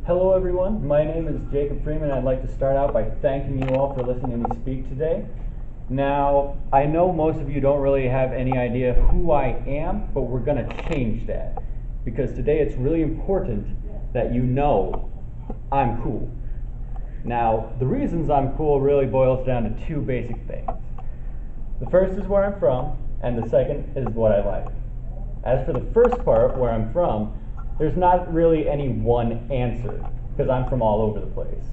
Hello everyone, my name is Jacob Freeman. I'd like to start out by thanking you all for listening to me speak today. Now, I know most of you don't really have any idea who I am, but we're going to change that. Because today it's really important that you know I'm cool. Now, the reasons I'm cool really boils down to two basic things. The first is where I'm from, and the second is what I like. As for the first part, where I'm from, there's not really any one answer, because I'm from all over the place.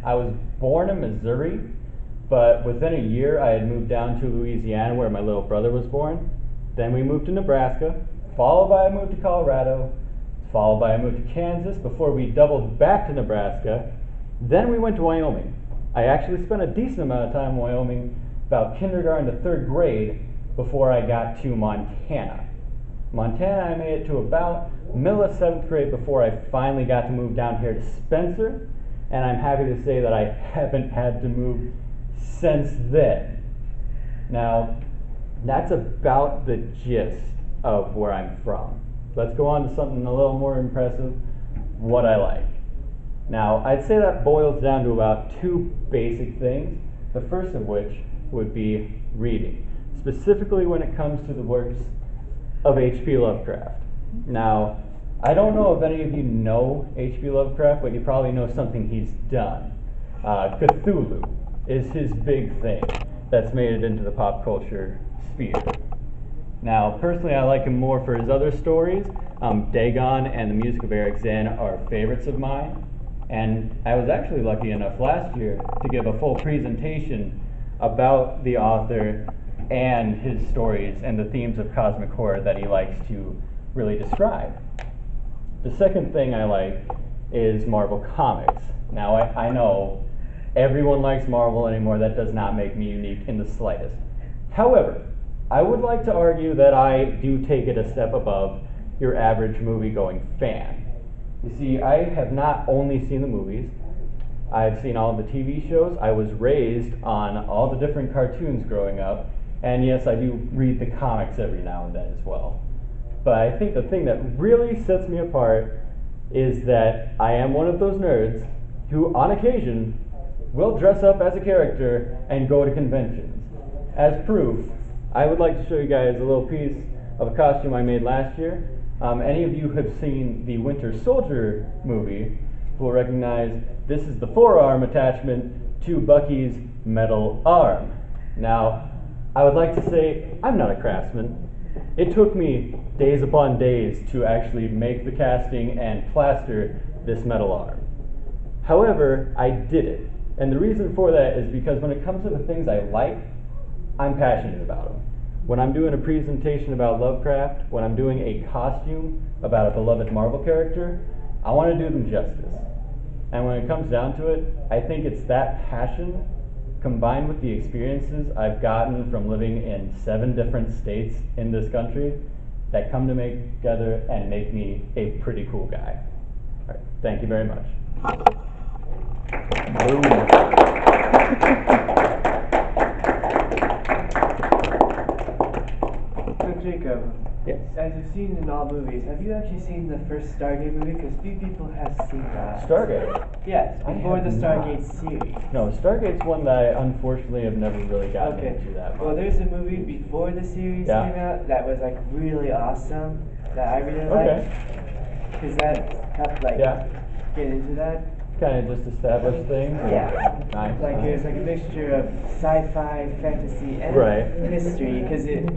I was born in Missouri, but within a year I had moved down to Louisiana where my little brother was born. Then we moved to Nebraska, followed by a move to Colorado, followed by a move to Kansas before we doubled back to Nebraska. Then we went to Wyoming. I actually spent a decent amount of time in Wyoming, about kindergarten to third grade, before I got to Montana. Montana, I made it to about middle of 7th grade before I finally got to move down here to Spencer, and I'm happy to say that I haven't had to move since then. Now, that's about the gist of where I'm from. Let's go on to something a little more impressive, what I like. Now, I'd say that boils down to about two basic things, the first of which would be reading, specifically when it comes to the works of H.P. Lovecraft. Now, I don't know if any of you know H.P. Lovecraft, but you probably know something he's done. Cthulhu is his big thing that's made it into the pop culture sphere. Now, personally, I like him more for his other stories. Dagon and the Music of Eric Zahn are favorites of mine, and I was actually lucky enough last year to give a full presentation about the author and his stories and the themes of cosmic horror that he likes to really describe. The second thing I like is Marvel Comics. Now, I know everyone likes Marvel anymore. That does not make me unique in the slightest. However, I would like to argue that I do take it a step above your average movie-going fan. You see, I have not only seen the movies, I've seen all the TV shows. I was raised on all the different cartoons growing up, and yes, I do read the comics every now and then as well. But I think the thing that really sets me apart is that I am one of those nerds who, on occasion, will dress up as a character and go to conventions. As proof, I would like to show you guys a little piece of a costume I made last year. Any of you have seen the Winter Soldier movie will recognize this is the forearm attachment to Bucky's metal arm. Now, I would like to say I'm not a craftsman. It took me days upon days to actually make the casting and plaster this metal arm. However, I did it. And the reason for that is because when it comes to the things I like, I'm passionate about them. When I'm doing a presentation about Lovecraft, when I'm doing a costume about a beloved Marvel character, I want to do them justice. And when it comes down to it, I think it's that passion combined with the experiences I've gotten from living in 7 different states in this country that come together and make me a pretty cool guy. All right, thank you very much. So Jacob, Yes. as you've seen in all movies, have you actually seen the first Stargate movie? Because few people have seen that. Stargate? Yes, I before the have Stargate not. series. No, Stargate's one that I unfortunately have never really gotten into that much. Well, there's a movie before the series Yeah. came out that was like really awesome that I really Okay. liked. Because that helped like Yeah. get into that. Kind of just establish things. Yeah. Nice. Like it was like a mixture of sci-fi, fantasy, and Right. history. Because it